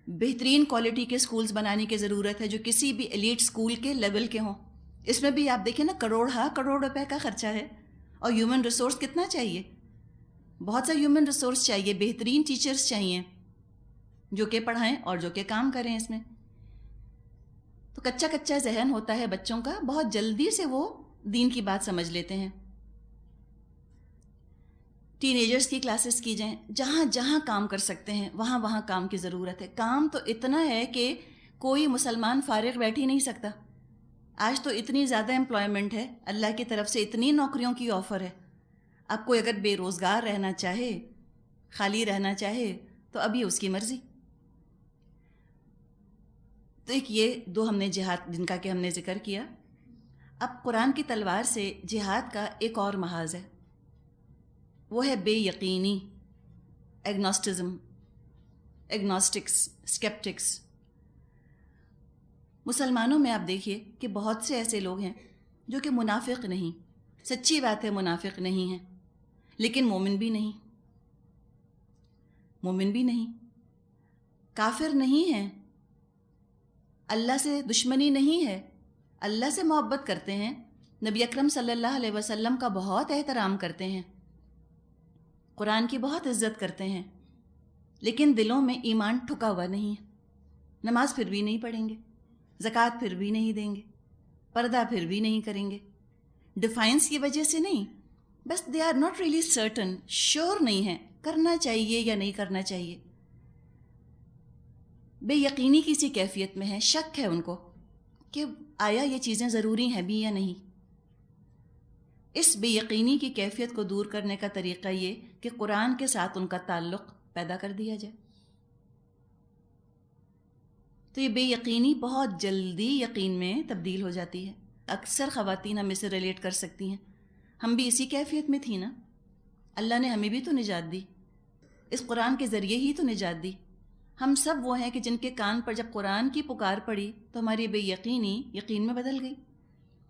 بہترین کوالٹی کے سکولز بنانے کی ضرورت ہے جو کسی بھی ایلیٹ سکول کے لیول کے ہوں. اس میں بھی آپ دیکھیں نا کروڑ روپے کا خرچہ ہے. اور ہیومن ریسورس کتنا چاہیے؟ بہت سا ہیومن ریسورس چاہیے، بہترین ٹیچرز چاہیے جو کہ پڑھائیں اور جو کہ کام کریں اس میں. تو کچا ذہن ہوتا ہے بچوں کا، بہت جلدی سے وہ دین کی بات سمجھ لیتے ہیں. ٹین ایجرز کی کلاسز کی جائیں، جہاں جہاں کام کر سکتے ہیں وہاں وہاں کام کی ضرورت ہے. کام تو اتنا ہے کہ کوئی مسلمان فارغ بیٹھ ہی نہیں سکتا. آج تو اتنی زیادہ امپلائمنٹ ہے، اللہ کی طرف سے اتنی نوکریوں کی آفر ہے. اب کوئی اگر بے روزگار رہنا چاہے، خالی رہنا چاہے تو ابھی اس کی مرضی. تو ایک یہ دو ہم نے جہاد جن کا کہ ہم نے ذکر کیا. اب قرآن کی تلوار سے جہاد کا ایک اور محاذ ہے، وہ ہے بے یقینی، ایگنوسٹکس، اسکیپٹکس. مسلمانوں میں آپ دیکھیے کہ بہت سے ایسے لوگ ہیں جو کہ منافق نہیں، سچی بات ہے منافق نہیں ہیں، لیکن مومن بھی نہیں، کافر نہیں ہیں، اللہ سے دشمنی نہیں ہے، اللہ سے محبت کرتے ہیں، نبی اکرم صلی اللہ علیہ وسلم کا بہت احترام کرتے ہیں، قرآن کی بہت عزت کرتے ہیں، لیکن دلوں میں ایمان ٹھکا ہوا نہیں ہے. نماز پھر بھی نہیں پڑھیں گے، زکوٰۃ پھر بھی نہیں دیں گے، پردہ پھر بھی نہیں کریں گے. ڈیفائنس کی وجہ سے نہیں، بس they are not really certain, sure نہیں ہیں کرنا چاہیے یا نہیں کرنا چاہیے. بے یقینی کی سی کیفیت میں ہے، شک ہے ان کو کہ آیا یہ چیزیں ضروری ہیں بھی یا نہیں. اس بے یقینی کی کیفیت کو دور کرنے کا طریقہ یہ کہ قرآن کے ساتھ ان کا تعلق پیدا کر دیا جائے. تو یہ بے یقینی بہت جلدی یقین میں تبدیل ہو جاتی ہے. اکثر خواتین ہم اسے ریلیٹ کر سکتی ہیں، ہم بھی اسی کیفیت میں تھی نا. اللہ نے ہمیں بھی تو نجات دی، اس قرآن کے ذریعے ہی تو نجات دی. ہم سب وہ ہیں کہ جن کے کان پر جب قرآن کی پکار پڑی تو ہماری بے یقینی یقین میں بدل گئی.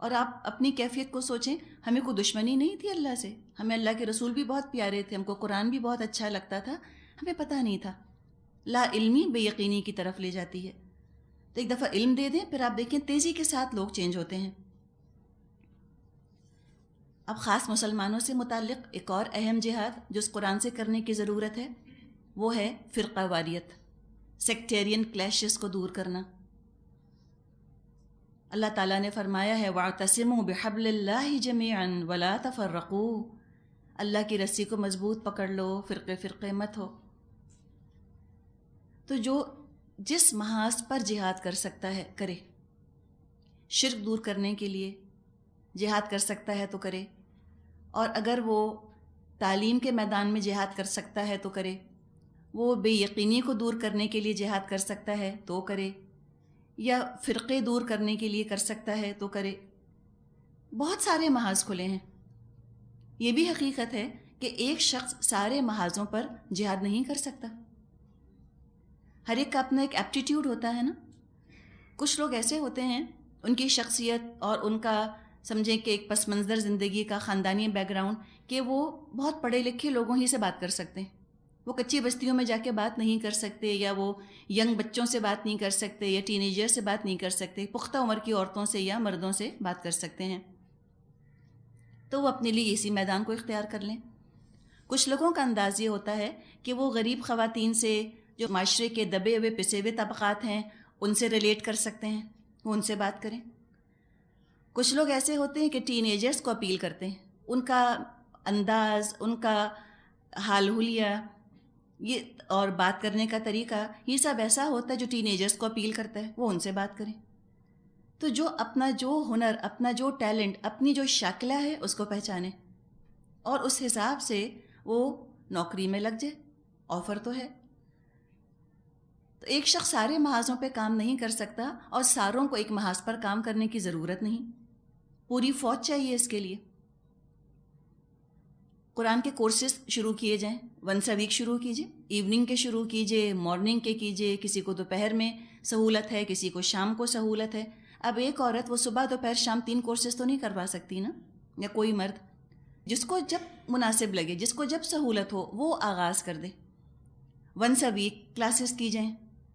اور آپ اپنی کیفیت کو سوچیں، ہمیں کوئی دشمنی نہیں تھی اللہ سے، ہمیں اللہ کے رسول بھی بہت پیارے تھے، ہم کو قرآن بھی بہت اچھا لگتا تھا، ہمیں پتہ نہیں تھا. لا علمی بے یقینی کی طرف لے جاتی ہے. تو ایک دفعہ علم دے دیں، پھر آپ دیکھیں تیزی کے ساتھ لوگ چینج ہوتے ہیں. اب خاص مسلمانوں سے متعلق ایک اور اہم جہاد جو اس قرآن سے کرنے کی ضرورت ہے وہ ہے فرقہ واریت، سیکٹیرین کلیشز کو دور کرنا. اللہ تعالیٰ نے فرمایا ہے وَاعْتَصِمُوا بِحَبْلِ اللَّهِ جَمِيعًا وَلَا تَفَرَّقُوا، اللہ کی رسی کو مضبوط پکڑ لو، فرقے مت ہو. تو جو جس محاذ پر جہاد کر سکتا ہے کرے، شرک دور کرنے کے لیے جہاد کر سکتا ہے تو کرے، اور اگر وہ تعلیم کے میدان میں جہاد کر سکتا ہے تو کرے، وہ بے یقینی کو دور کرنے کے لیے جہاد کر سکتا ہے تو کرے، یا فرقے دور کرنے کے لیے کر سکتا ہے تو کرے. بہت سارے محاذ کھلے ہیں. یہ بھی حقیقت ہے کہ ایک شخص سارے محاذوں پر جہاد نہیں کر سکتا. ہر ایک کا اپنا ایک ایپٹیٹیوڈ ہوتا ہے نا. کچھ لوگ ایسے ہوتے ہیں، ان کی شخصیت اور ان کا سمجھیں کہ ایک پس منظر زندگی کا خاندانی بیک گراؤنڈ کہ وہ بہت پڑھے لکھے لوگوں ہی سے بات کر سکتے ہیں، وہ کچی بستیوں میں جا کے بات نہیں کر سکتے، یا وہ ینگ بچوں سے بات نہیں کر سکتے، یا ٹین ایجر سے بات نہیں کر سکتے، پختہ عمر کی عورتوں سے یا مردوں سے بات کر سکتے ہیں. تو وہ اپنے لیے اسی میدان کو اختیار کر لیں. کچھ لوگوں کا انداز یہ ہوتا ہے کہ وہ غریب خواتین سے، جو معاشرے کے دبے ہوئے پسے ہوئے طبقات ہیں، ان سے ریلیٹ کر سکتے ہیں، وہ ان سے بات کریں. کچھ لوگ ایسے ہوتے ہیں کہ ٹین ایجرز کو اپیل کرتے ہیں، ان کا انداز، ان کا حال حلیہ، یہ اور بات کرنے کا طریقہ، یہ سب ایسا ہوتا ہے جو ٹین ایجرز کو اپیل کرتا ہے، وہ ان سے بات کریں. تو جو اپنا جو ہنر، اپنا جو ٹیلنٹ، اپنی جو شاکلہ ہے اس کو پہچانیں، اور اس حساب سے وہ نوکری میں لگ جائے. آفر تو ہے. تو ایک شخص سارے محاذوں پہ کام نہیں کر سکتا، اور ساروں کو ایک محاذ پر کام کرنے کی ضرورت نہیں. پوری فوج چاہیے اس کے لیے. قرآن کے کورسز شروع کیے جائیں، ونس اے ویک شروع کیجیے، ایوننگ کے شروع کیجیے، مارننگ کے کیجیے، کسی کو دوپہر میں سہولت ہے، کسی کو شام کو سہولت ہے. اب ایک عورت وہ صبح دوپہر شام 3 کورسز تو نہیں کروا سکتی نا، یا کوئی مرد. جس کو جب مناسب لگے، جس کو جب سہولت ہو وہ آغاز کر دے. ونس اے ویک کلاسز کی جائیں،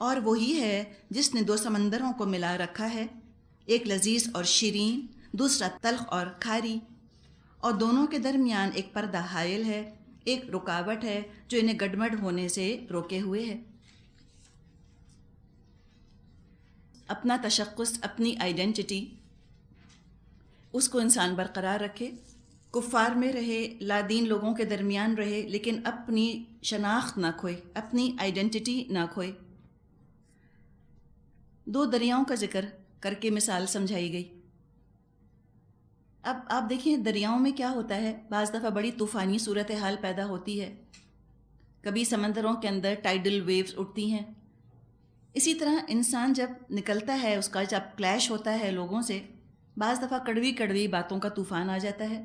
اور وہی ہے جس نے دو سمندروں کو ملا رکھا ہے، ایک لذیذ اور شیرین، دوسرا تلخ اور کھاری، اور دونوں کے درمیان ایک پردہ حائل ہے، ایک رکاوٹ ہے جو انہیں گڈمڈ ہونے سے روکے ہوئے ہے۔ اپنا تشخص، اپنی آئیڈینٹی، اس کو انسان برقرار رکھے، کفار میں رہے، لادین لوگوں کے درمیان رہے، لیکن اپنی شناخت نہ کھوئے، اپنی آئیڈینٹی نہ کھوئے۔ دو دریاؤں کا ذکر کر کے مثال سمجھائی گئی۔ اب آپ دیکھیں دریاؤں میں کیا ہوتا ہے، بعض دفعہ بڑی طوفانی صورتحال پیدا ہوتی ہے، کبھی سمندروں کے اندر ٹائیڈل ویوز اٹھتی ہیں۔ اسی طرح انسان جب نکلتا ہے، اس کا جب کلیش ہوتا ہے لوگوں سے، بعض دفعہ کڑوی کڑوی باتوں کا طوفان آ جاتا ہے۔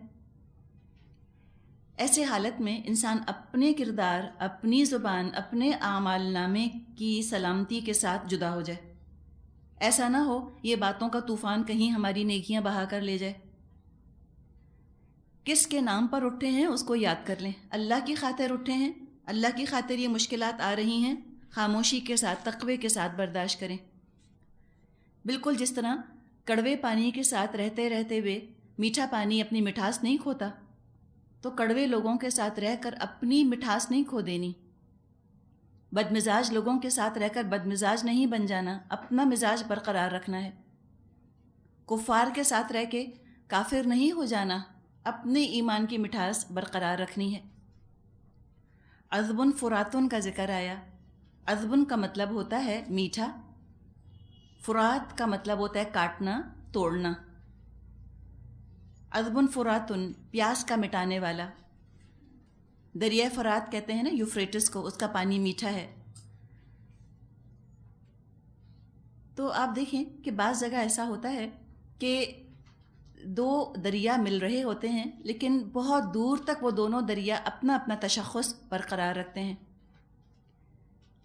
ایسے حالت میں انسان اپنے کردار، اپنی زبان، اپنے اعمال نامے کی سلامتی کے ساتھ جدا ہو جائے۔ ایسا نہ ہو یہ باتوں کا طوفان کہیں ہماری نیکیاں بہا کر لے جائے۔ کس کے نام پر اٹھے ہیں اس کو یاد کر لیں، اللہ کی خاطر اٹھے ہیں، اللہ کی خاطر یہ مشکلات آ رہی ہیں، خاموشی کے ساتھ، تقوی کے ساتھ برداشت کریں۔ بالکل جس طرح کڑوے پانی کے ساتھ رہتے رہتے ہوئے میٹھا پانی اپنی مٹھاس نہیں کھوتا، تو کڑوے لوگوں کے ساتھ رہ کر اپنی مٹھاس نہیں کھو دینی۔ بدمزاج لوگوں کے ساتھ رہ کر بدمزاج نہیں بن جانا، اپنا مزاج برقرار رکھنا ہے۔ کفار کے ساتھ رہ کے کافر نہیں ہو جانا، اپنے ایمان کی مٹھاس برقرار رکھنی ہے۔ عذبن فراتن کا ذکر آیا۔ عذبن کا مطلب ہوتا ہے میٹھا، فرات کا مطلب ہوتا ہے کاٹنا، توڑنا۔ عذبن فراتن پیاس کا مٹانے والا۔ دریا فرات کہتے ہیں نا یوفریٹس کو، اس کا پانی میٹھا ہے۔ تو آپ دیکھیں کہ بعض جگہ ایسا ہوتا ہے کہ دو دریا مل رہے ہوتے ہیں، لیکن بہت دور تک وہ دونوں دریا اپنا اپنا تشخص برقرار رکھتے ہیں۔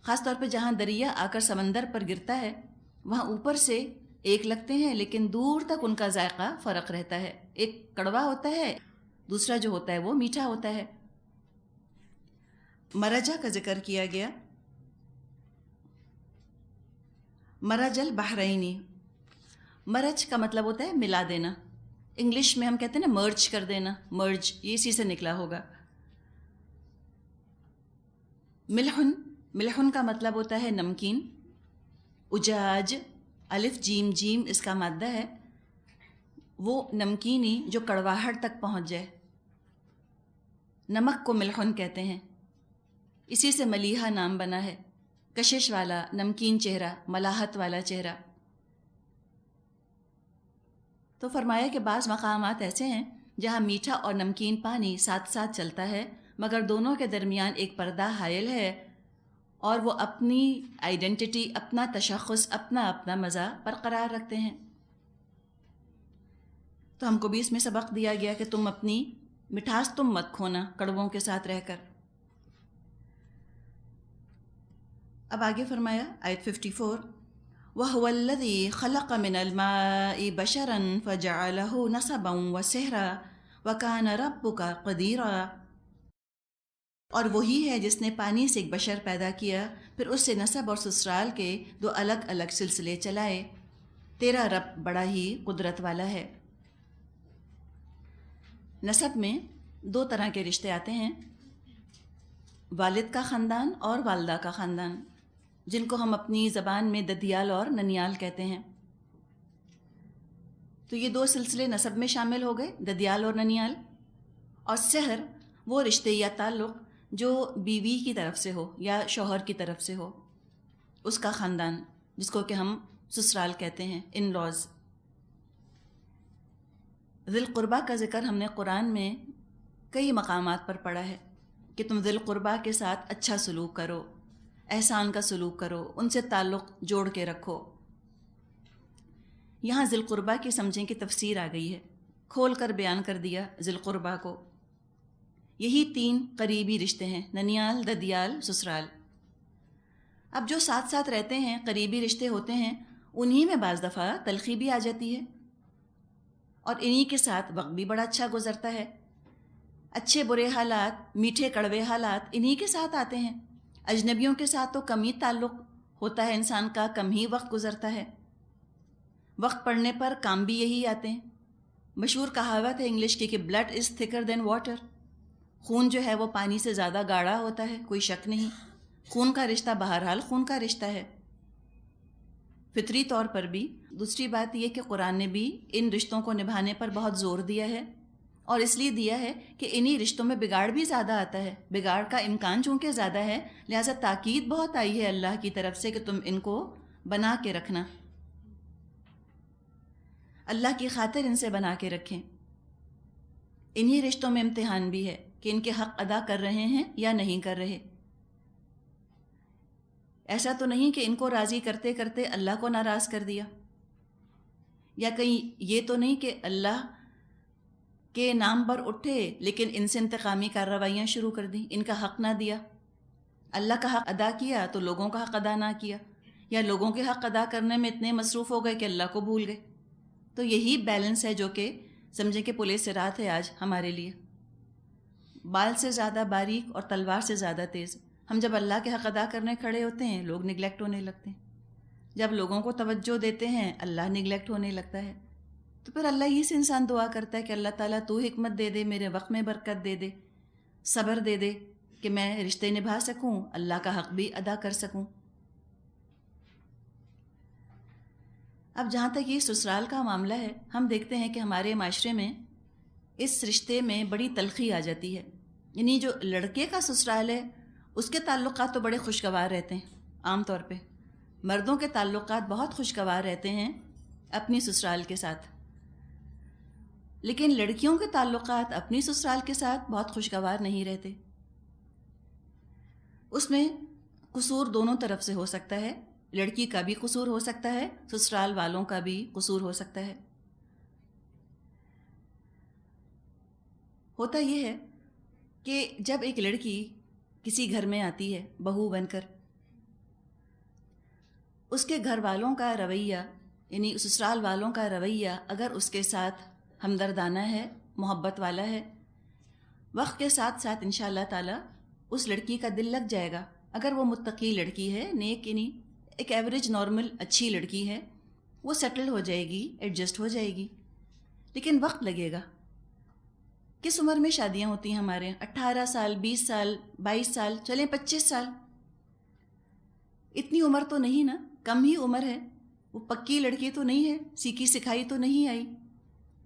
خاص طور پہ جہاں دریا آ کر سمندر پر گرتا ہے، وہاں اوپر سے ایک لگتے ہیں لیکن دور تک ان کا ذائقہ فرق رہتا ہے، ایک کڑوا ہوتا ہے، دوسرا جو ہوتا ہے وہ میٹھا ہوتا ہے۔ مرجہ کا ذکر کیا گیا۔ مرج البحرینی، مرج کا مطلب ہوتا ہے ملا دینا، انگلش میں ہم کہتے ہیں نا مرج کر دینا، مرج یہ اسی سے نکلا ہوگا۔ ملحن، ملحن کا مطلب ہوتا ہے نمکین۔ اجاج، الف جیم جیم اس کا مادہ ہے، وہ نمکینی جو کڑواہٹ تک پہنچ جائے، نمک کو ملحن کہتے ہیں، اسی سے ملیحہ نام بنا ہے، کشش والا، نمکین چہرہ، ملاحت والا چہرہ۔ تو فرمایا کہ بعض مقامات ایسے ہیں جہاں میٹھا اور نمکین پانی ساتھ ساتھ چلتا ہے، مگر دونوں کے درمیان ایک پردہ حائل ہے، اور وہ اپنی آئیڈینٹی، اپنا تشخص، اپنا اپنا مزہ برقرار رکھتے ہیں۔ تو ہم کو بھی اس میں سبق دیا گیا کہ تم اپنی مٹھاس تم مت کھونا کڑووں کے ساتھ رہ کر۔ اب آگے فرمایا آیت 54، وَهُوَ الَّذِي خَلَقَ مِنَ الْمَاءِ بَشَرًا فَجَعَلَهُ نَسَبًا وَسِحْرًا وَكَانَ رَبُّكَ قَدِيرًا۔ اور وہی ہے جس نے پانی سے ایک بشر پیدا کیا، پھر اس سے نسب اور سسرال کے دو الگ الگ سلسلے چلائے، تیرا رب بڑا ہی قدرت والا ہے۔ نسب میں دو طرح کے رشتے آتے ہیں، والد کا خاندان اور والدہ کا خاندان، جن کو ہم اپنی زبان میں ددیال اور ننیال کہتے ہیں۔ تو یہ دو سلسلے نسب میں شامل ہو گئے، ددیال اور ننیال۔ اور سحر وہ رشتے یا تعلق جو بیوی کی طرف سے ہو یا شوہر کی طرف سے ہو، اس کا خاندان، جس کو کہ ہم سسرال کہتے ہیں، ان لاز۔ ذی القربہ کا ذکر ہم نے قرآن میں کئی مقامات پر پڑھا ہے کہ تم ذی القربہ کے ساتھ اچھا سلوک کرو، احسان کا سلوک کرو، ان سے تعلق جوڑ کے رکھو۔ یہاں ذی القربہ کی سمجھیں کہ تفسیر آ گئی ہے، کھول کر بیان کر دیا ذی القربہ کو۔ یہی تین قریبی رشتے ہیں، ننیال، ددیال، سسرال۔ اب جو ساتھ ساتھ رہتے ہیں، قریبی رشتے ہوتے ہیں، انہی میں بعض دفعہ تلخی بھی آ جاتی ہے، اور انہی کے ساتھ وقت بھی بڑا اچھا گزرتا ہے۔ اچھے برے حالات، میٹھے کڑوے حالات انہی کے ساتھ آتے ہیں۔ اجنبیوں کے ساتھ تو کم ہی تعلق ہوتا ہے انسان کا کم ہی وقت گزرتا ہے. وقت پڑنے پر کام بھی یہی آتے ہیں. مشہور کہاوت ہے انگلش کی کہ بلڈ از تھکر دین واٹر. خون جو ہے وہ پانی سے زیادہ گاڑھا ہوتا ہے، کوئی شک نہیں. خون کا رشتہ بہرحال خون کا رشتہ ہے، فطری طور پر بھی. دوسری بات یہ کہ قرآن نے بھی ان رشتوں کو نبھانے پر بہت زور دیا ہے، اور اس لیے دیا ہے کہ انہی رشتوں میں بگاڑ بھی زیادہ آتا ہے. بگاڑ کا امکان چونکہ زیادہ ہے، لہٰذا تاکید بہت آئی ہے اللہ کی طرف سے کہ تم ان کو بنا کے رکھنا، اللہ کی خاطر ان سے بنا کے رکھیں. انہی رشتوں میں امتحان بھی ہے کہ ان کے حق ادا کر رہے ہیں یا نہیں کر رہے. ایسا تو نہیں کہ ان کو راضی کرتے کرتے اللہ کو ناراض کر دیا، یا کہیں یہ تو نہیں کہ اللہ کے نام پر اٹھے لیکن ان سے انتقامی کارروائیاں شروع کر دیں، ان کا حق نہ دیا. اللہ کا حق ادا کیا تو لوگوں کا حق ادا نہ کیا، یا لوگوں کے حق ادا کرنے میں اتنے مصروف ہو گئے کہ اللہ کو بھول گئے. تو یہی بیلنس ہے جو کہ سمجھیں کہ پلے صراط ہے آج ہمارے لیے. بال سے زیادہ باریک اور تلوار سے زیادہ تیز. ہم جب اللہ کے حق ادا کرنے کھڑے ہوتے ہیں لوگ نگلیکٹ ہونے لگتے ہیں، جب لوگوں کو توجہ دیتے ہیں اللہ نگلیکٹ ہونے لگتا ہے. تو پھر اللہ ہی سے انسان دعا کرتا ہے کہ اللہ تعالیٰ تو حکمت دے دے، میرے وقت میں برکت دے دے، صبر دے دے کہ میں رشتے نبھا سکوں، اللہ کا حق بھی ادا کر سکوں. اب جہاں تک یہ سسرال کا معاملہ ہے، ہم دیکھتے ہیں کہ ہمارے معاشرے میں اس رشتے میں بڑی تلخی آ جاتی ہے. یعنی جو لڑکے کا سسرال ہے اس کے تعلقات تو بڑے خوشگوار رہتے ہیں. عام طور پہ مردوں کے تعلقات بہت خوشگوار رہتے ہیں اپنی سسرال کے ساتھ، لیکن لڑکیوں کے تعلقات اپنی سسرال کے ساتھ بہت خوشگوار نہیں رہتے. اس میں قصور دونوں طرف سے ہو سکتا ہے، لڑکی کا بھی قصور ہو سکتا ہے، سسرال والوں کا بھی قصور ہو سکتا ہے. ہوتا یہ ہے کہ جب ایک لڑکی کسی گھر میں آتی ہے بہو بن کر، اس کے گھر والوں کا رویہ یعنی سسرال والوں کا رویہ اگر اس کے ساتھ ہمدردانہ ہے، محبت والا ہے، وقت کے ساتھ ساتھ انشاءاللہ تعالی اس لڑکی کا دل لگ جائے گا. اگر وہ متقی لڑکی ہے، نیک یعنی ایک ایوریج نارمل اچھی لڑکی ہے، وہ سیٹل ہو جائے گی، ایڈجسٹ ہو جائے گی. لیکن وقت لگے گا. کس عمر میں شادیاں ہوتی ہیں ہمارے یہاں؟ 18 سال، 20 سال، 22 سال، چلیں 25 سال. اتنی عمر تو نہیں نا، کم ہی عمر ہے. وہ پکی لڑکی تو نہیں ہے، سیکھی سکھائی تو نہیں آئی.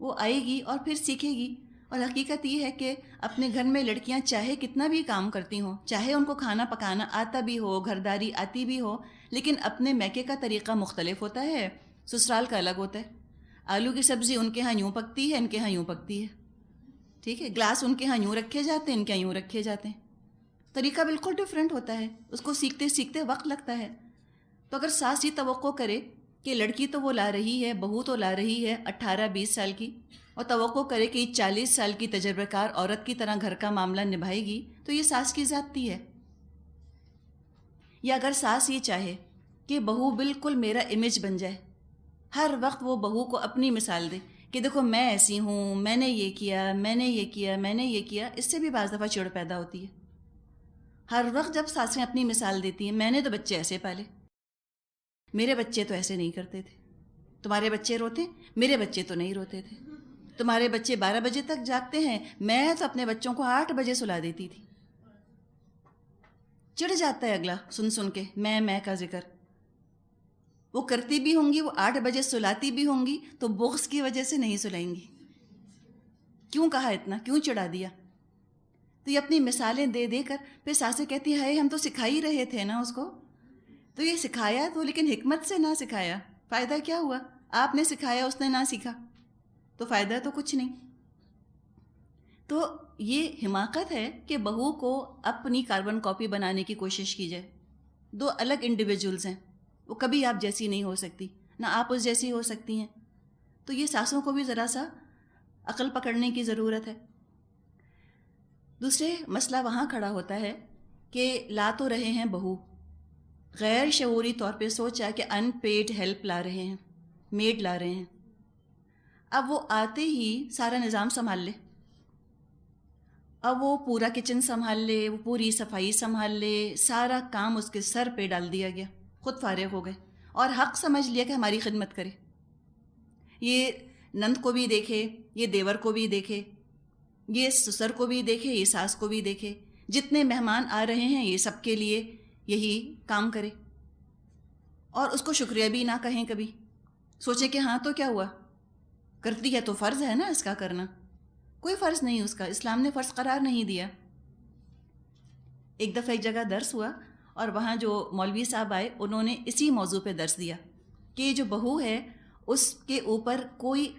وہ آئے گی اور پھر سیکھے گی. اور حقیقت یہ ہے کہ اپنے گھر میں لڑکیاں چاہے کتنا بھی کام کرتی ہوں، چاہے ان کو کھانا پکانا آتا بھی ہو، گھرداری آتی بھی ہو، لیکن اپنے میکے کا طریقہ مختلف ہوتا ہے، سسرال کا الگ ہوتا ہے. آلو کی سبزی ان کے ہاں یوں پکتی ہے، ان کے ہاں یوں پکتی ہے. ٹھیک ہے، گلاس ان کے ہاں یوں رکھے جاتے ہیں، ان کے ہاں یوں رکھے جاتے ہیں. طریقہ بالکل ڈیفرنٹ ہوتا ہے، اس کو سیکھتے سیکھتے وقت لگتا ہے. تو اگر ساس یہ توقع کرے کہ لڑکی تو وہ لا رہی ہے، بہو تو لا رہی ہے 18-20 سال کی، اور توقع کرے کہ 40 سال کی تجربہ کار عورت کی طرح گھر کا معاملہ نبھائے گی، تو یہ ساس کی زیادتی ہے. یا اگر ساس یہ چاہے کہ بہو بالکل میرا امیج بن جائے، ہر وقت وہ بہو کو اپنی مثال دے کہ دیکھو میں ایسی ہوں، میں نے یہ کیا، میں نے یہ کیا، میں نے یہ کیا، اس سے بھی بعض دفعہ چڑ پیدا ہوتی ہے. ہر وقت جب ساسیں اپنی مثال دیتی ہیں، میں نے تو بچے ایسے پالے، میرے بچے تو ایسے نہیں کرتے تھے، تمہارے بچے روتے، میرے بچے تو نہیں روتے تھے، تمہارے بچے 12 بجے تک جاگتے ہیں، میں تو اپنے بچوں کو 8 بجے سلا دیتی تھی. چڑ جاتا ہے اگلا سن سن کے میں کا ذکر. وہ کرتی بھی ہوں گی، وہ 8 بجے سلاتی بھی ہوں گی، تو بغض کی وجہ سے نہیں سلائیں گی. کیوں کہا اتنا، کیوں چڑھا دیا؟ تو یہ اپنی مثالیں دے دے کر پھر ساسیں کہتی ہے ہم تو سکھا ہی رہے تھے نا اس کو. تو یہ سکھایا تو لیکن حکمت سے نہ سکھایا، فائدہ کیا ہوا؟ آپ نے سکھایا، اس نے نہ سیکھا، تو فائدہ تو کچھ نہیں. تو یہ حماقت ہے کہ بہو کو اپنی کاربن کاپی بنانے کی کوشش کی جائے. دو الگ انڈیویجولز ہیں، وہ کبھی آپ جیسی نہیں ہو سکتی، نہ آپ اس جیسی ہو سکتی ہیں. تو یہ ساسوں کو بھی ذرا سا عقل پکڑنے کی ضرورت ہے. دوسرے مسئلہ وہاں کھڑا ہوتا ہے کہ لا تو رہے ہیں بہو، غیر شعوری طور پہ سوچا کہ ان پیڈ ہیلپ لا رہے ہیں، میڈ لا رہے ہیں. اب وہ آتے ہی سارا نظام سنبھال لے، اب وہ پورا کچن سنبھال لے، وہ پوری صفائی سنبھال لے، سارا کام اس کے سر پہ ڈال دیا گیا. خود فارغ ہو گئے اور حق سمجھ لیا کہ ہماری خدمت کرے. یہ نند کو بھی دیکھے، یہ دیور کو بھی دیکھے، یہ سسر کو بھی دیکھے، یہ ساس کو بھی دیکھے، جتنے مہمان آ رہے ہیں یہ سب کے لیے یہی کام کرے. اور اس کو شکریہ بھی نہ کہیں کبھی. سوچے کہ ہاں تو کیا ہوا، کرتی ہے تو فرض ہے نا اس کا کرنا. کوئی فرض نہیں اس کا، اسلام نے فرض قرار نہیں دیا. ایک دفعہ ایک جگہ درس ہوا اور وہاں جو مولوی صاحب آئے انہوں نے اسی موضوع پہ درس دیا کہ یہ جو بہو ہے اس کے اوپر کوئی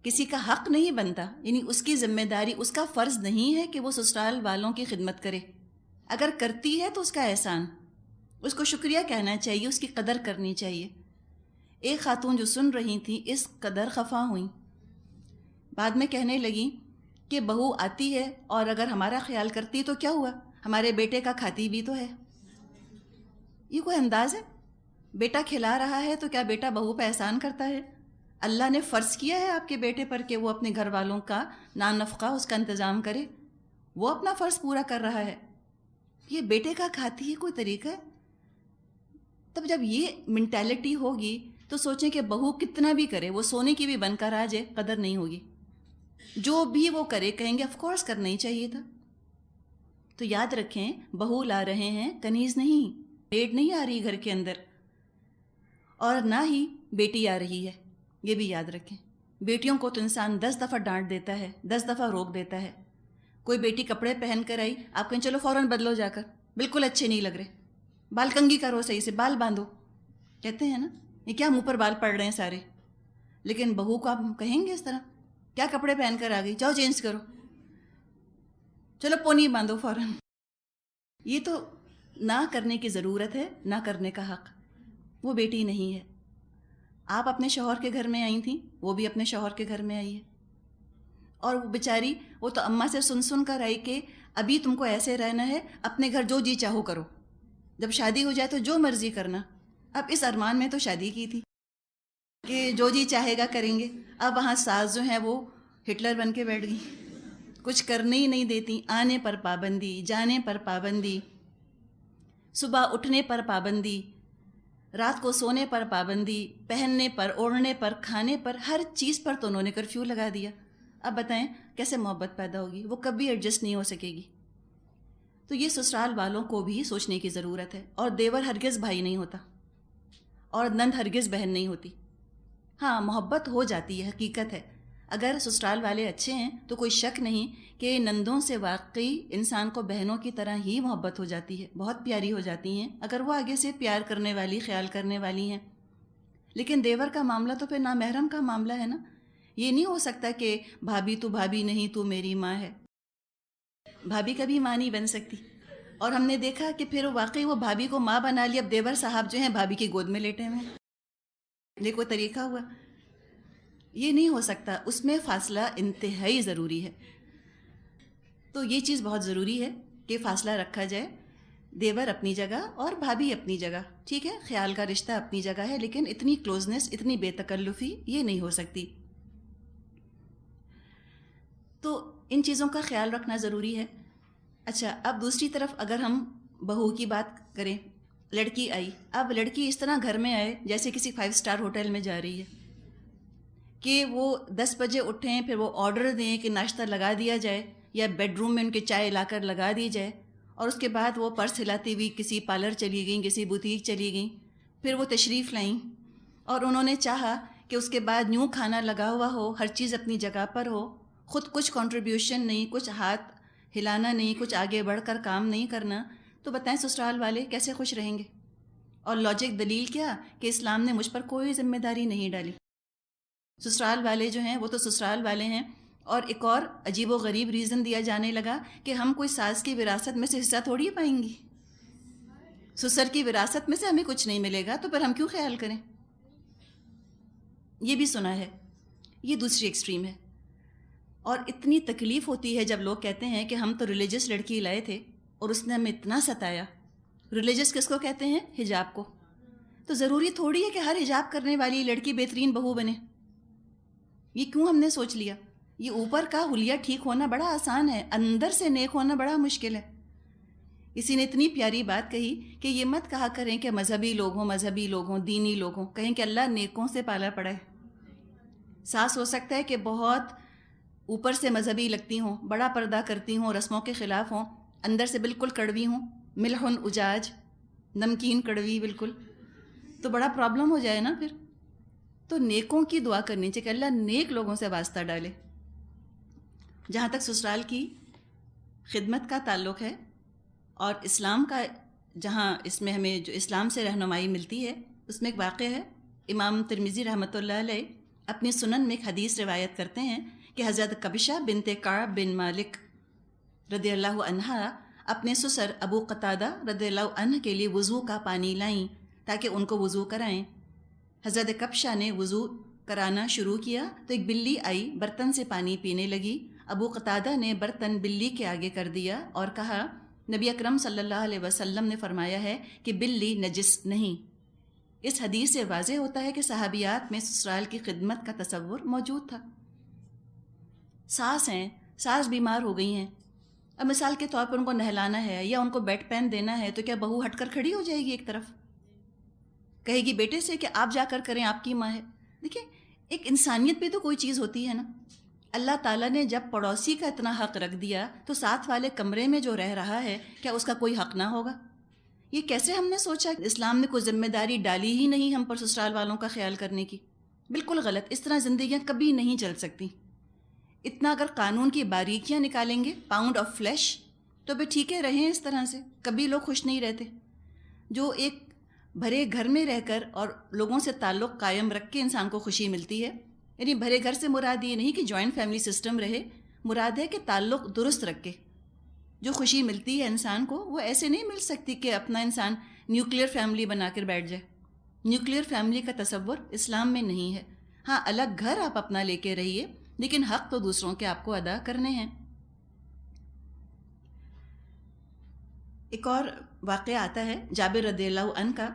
کسی کا حق نہیں بنتا، یعنی اس کی ذمہ داری، اس کا فرض نہیں ہے کہ وہ سسرال والوں کی خدمت کرے. اگر کرتی ہے تو اس کا احسان، اس کو شکریہ کہنا چاہیے، اس کی قدر کرنی چاہیے. ایک خاتون جو سن رہی تھیں اس قدر خفا ہوئیں، بعد میں کہنے لگیں کہ بہو آتی ہے اور اگر ہمارا خیال کرتی ہے تو کیا ہوا، ہمارے بیٹے کا کھاتی بھی تو ہے. یہ کوئی انداز ہے؟ بیٹا کھلا رہا ہے تو کیا بیٹا بہو پہ احسان کرتا ہے؟ اللہ نے فرض کیا ہے آپ کے بیٹے پر کہ وہ اپنے گھر والوں کا نان نفقہ اس کا انتظام کرے، وہ اپنا فرض پورا کر رہا ہے، یہ بیٹے کا کھاتی ہے، کوئی طریقہ ہے؟ تب جب یہ منٹیلٹی ہوگی تو سوچیں کہ بہو کتنا بھی کرے، وہ سونے کی بھی بن کر آ جائے، قدر نہیں ہوگی. جو بھی وہ کرے کہیں گے آف کورس کرنا ہی چاہیے تھا. تو یاد رکھیں، بہو لا رہے ہیں کنیز نہیں، میڈ نہیں آ رہی گھر کے اندر، اور نہ ہی بیٹی آ رہی ہے. یہ بھی یاد رکھیں، بیٹیوں کو تو انسان 10 دفعہ ڈانٹ دیتا ہے، 10 دفعہ روک دیتا ہے. کوئی بیٹی کپڑے پہن کر آئی، آپ کہیں چلو فوراً بدلو جا کر، بالکل اچھے نہیں لگ رہے، بال کنگھی کرو، صحیح سے بال باندھو، کہتے ہیں نا یہ کیا منہ پر بال پڑ رہے ہیں سارے. لیکن بہو کو آپ کہیں گے اس طرح، کیا کپڑے پہن کر آ گئی، جاؤ چینج کرو، چلو پونی باندھو فوراً. یہ تو نہ کرنے کی ضرورت ہے، نہ کرنے کا حق. وہ بیٹی نہیں ہے. آپ اپنے شوہر کے گھر میں آئی تھیں، وہ بھی اپنے شوہر کے گھر میں آئی ہے، اور وہ بیچاری وہ تو اماں سے سن کر آئی کہ ابھی تم کو ایسے رہنا ہے، اپنے گھر جو جی چاہو کرو، جب شادی ہو جائے تو جو مرضی کرنا. اب اس ارمان میں تو شادی کی تھی کہ جو جی چاہے گا کریں گے. اب وہاں ساس جو ہیں وہ ہٹلر بن کے بیٹھ گئی، کچھ کرنے ہی نہیں دیتی. آنے پر پابندی، جانے پر پابندی، صبح اٹھنے پر پابندی، رات کو سونے پر پابندی، پہننے پر، اوڑھنے پر، کھانے پر، ہر چیز پر تو انہوں نے کرفیو لگا دیا. اب بتائیں کیسے محبت پیدا ہوگی؟ وہ کبھی ایڈجسٹ نہیں ہو سکے گی. تو یہ سسرال والوں کو بھی سوچنے کی ضرورت ہے. اور دیور ہرگز بھائی نہیں ہوتا، اور نند ہرگز بہن نہیں ہوتی. ہاں محبت ہو جاتی ہے، حقیقت ہے. اگر سسرال والے اچھے ہیں تو کوئی شک نہیں کہ نندوں سے واقعی انسان کو بہنوں کی طرح ہی محبت ہو جاتی ہے، بہت پیاری ہو جاتی ہیں اگر وہ آگے سے پیار کرنے والی، خیال کرنے والی ہیں. لیکن دیور کا معاملہ تو پھر نامحرم کا معاملہ ہے نا. یہ نہیں ہو سکتا کہ بھابھی تو بھابھی نہیں، تو میری ماں ہے. بھابھی کبھی ماں نہیں بن سکتی. اور ہم نے دیکھا کہ پھر واقعی وہ بھابھی کو ماں بنا لی. اب دیور صاحب جو ہیں بھابھی کی گود میں لیٹے ہوئے ہیں. یہ کوئی طریقہ ہوا؟ یہ نہیں ہو سکتا. اس میں فاصلہ انتہائی ضروری ہے. تو یہ چیز بہت ضروری ہے کہ فاصلہ رکھا جائے. دیور اپنی جگہ اور بھابھی اپنی جگہ، ٹھیک ہے، خیال کا رشتہ اپنی جگہ ہے، لیکن اتنی کلوزنس، اتنی بے تکلفی یہ نہیں ہو سکتی. تو ان چیزوں کا خیال رکھنا ضروری ہے. اچھا، اب دوسری طرف اگر ہم بہو کی بات کریں، لڑکی آئی. اب لڑکی اس طرح گھر میں آئے جیسے کسی 5 اسٹار ہوٹل میں جا رہی ہے، کہ وہ 10 بجے اٹھیں، پھر وہ آرڈر دیں کہ ناشتہ لگا دیا جائے، یا بیڈ روم میں ان کے چائے لا کر لگا دی جائے، اور اس کے بعد وہ پرس ہلاتی ہوئی کسی پارلر چلی گئیں، کسی بوتیک چلی گئیں، پھر وہ تشریف لائیں، اور انہوں نے چاہا کہ اس کے بعد یوں کھانا لگا ہوا ہو، ہر چیز اپنی جگہ پر ہو، خود کچھ کنٹریبیوشن نہیں، کچھ ہاتھ ہلانا نہیں، کچھ آگے بڑھ کر کام نہیں کرنا. تو بتائیں سسرال والے کیسے خوش رہیں گے؟ اور لاجک دلیل کیا کہ اسلام نے مجھ پر کوئی ذمہ داری نہیں ڈالی. سسرال والے جو ہیں وہ تو سسرال والے ہیں. اور ایک اور عجیب و غریب ریزن دیا جانے لگا کہ ہم کوئی ساس کی وراثت میں سے حصہ تھوڑی پائیں گی، سسر کی وراثت میں سے ہمیں کچھ نہیں ملے گا، تو پھر ہم کیوں خیال کریں؟ یہ بھی سنا ہے. یہ دوسری ایکسٹریم ہے. اور اتنی تکلیف ہوتی ہے جب لوگ کہتے ہیں کہ ہم تو ریلیجس لڑکی لائے تھے اور اس نے ہمیں اتنا ستایا. ریلیجس کس کو کہتے ہیں؟ حجاب کو. تو ضروری تھوڑی ہے کہ ہر حجاب کرنے والی لڑکی بہترین بہو بنے. یہ کیوں ہم نے سوچ لیا؟ یہ اوپر کا حلیہ ٹھیک ہونا بڑا آسان ہے، اندر سے نیک ہونا بڑا مشکل ہے. کسی نے اتنی پیاری بات کہی کہ یہ مت کہا کریں کہ مذہبی لوگ ہوں دینی لوگ ہوں، کہیں کہ اللہ نیکوں سے پالا پڑا ہے۔ ساس ہو سکتا ہے کہ بہت اوپر سے مذہبی لگتی ہوں، بڑا پردہ کرتی ہوں، رسموں کے خلاف ہوں، اندر سے بالکل کڑوی ہوں، ملحن اجاج، نمکین کڑوی بالکل، تو بڑا پرابلم ہو جائے نا پھر۔ تو نیکوں کی دعا کرنی چاہیے کہ اللہ نیک لوگوں سے واسطہ ڈالے۔ جہاں تک سسرال کی خدمت کا تعلق ہے اور اسلام کا، جہاں اس میں ہمیں جو اسلام سے رہنمائی ملتی ہے، اس میں ایک واقعہ ہے۔ امام ترمذی رحمۃ اللہ علیہ اپنی سنن میں ایک حدیث روایت کرتے ہیں کہ حضرت کبشہ بنت کعب بن مالک رضی اللہ عنہا اپنے سسر ابو قتادہ رضی اللہ عنہ کے لیے وضو کا پانی لائیں تاکہ ان کو وضو کرائیں۔ حضرت کبشہ نے وضو کرانا شروع کیا تو ایک بلی آئی، برتن سے پانی پینے لگی۔ ابو قتادہ نے برتن بلی کے آگے کر دیا اور کہا، نبی اکرم صلی اللہ علیہ وسلم نے فرمایا ہے کہ بلی نجس نہیں۔ اس حدیث سے واضح ہوتا ہے کہ صحابیات میں سسرال کی خدمت کا تصور موجود تھا۔ ساس ہیں، ساس بیمار ہو گئی ہیں، اب مثال کے طور پر ان کو نہلانا ہے یا ان کو بیڈ پین دینا ہے، تو کیا بہو ہٹ کر کھڑی ہو جائے گی ایک طرف، کہے گی بیٹے سے کہ آپ جا کر کریں، آپ کی ماں ہے؟ دیکھیں، ایک انسانیت بھی تو کوئی چیز ہوتی ہے نا۔ اللہ تعالیٰ نے جب پڑوسی کا اتنا حق رکھ دیا تو ساتھ والے کمرے میں جو رہ رہا ہے کیا اس کا کوئی حق نہ ہوگا؟ یہ کیسے ہم نے سوچا کہ اسلام نے کوئی ذمہ داری ڈالی ہی نہیں ہم پر سسرال والوں کا خیال کرنے کی؟ بالکل غلط، اس طرح زندگیاں کبھی نہیں چل سکتی۔ اتنا اگر قانون کی باریکیاں نکالیں گے، پاؤنڈ آف فلیش، تو بھی ٹھیک ہے، رہیں اس طرح سے، کبھی لوگ خوش نہیں رہتے۔ جو ایک بھرے گھر میں رہ کر اور لوگوں سے تعلق قائم رکھ کے انسان کو خوشی ملتی ہے، یعنی بھرے گھر سے مراد یہ نہیں کہ جوائنٹ فیملی سسٹم رہے، مراد ہے کہ تعلق درست رکھ کے جو خوشی ملتی ہے انسان کو، وہ ایسے نہیں مل سکتی کہ اپنا انسان نیوکلیر فیملی بنا کر بیٹھ جائے۔ نیوکلیر فیملی کا تصور اسلام میں نہیں ہے۔ ہاں، الگ گھر آپ اپنا لے کے رہیے، لیکن حق تو دوسروں کے آپ کو ادا کرنے ہیں۔ ایک اور واقعہ آتا ہے جابر رضی اللہ عنہ کا۔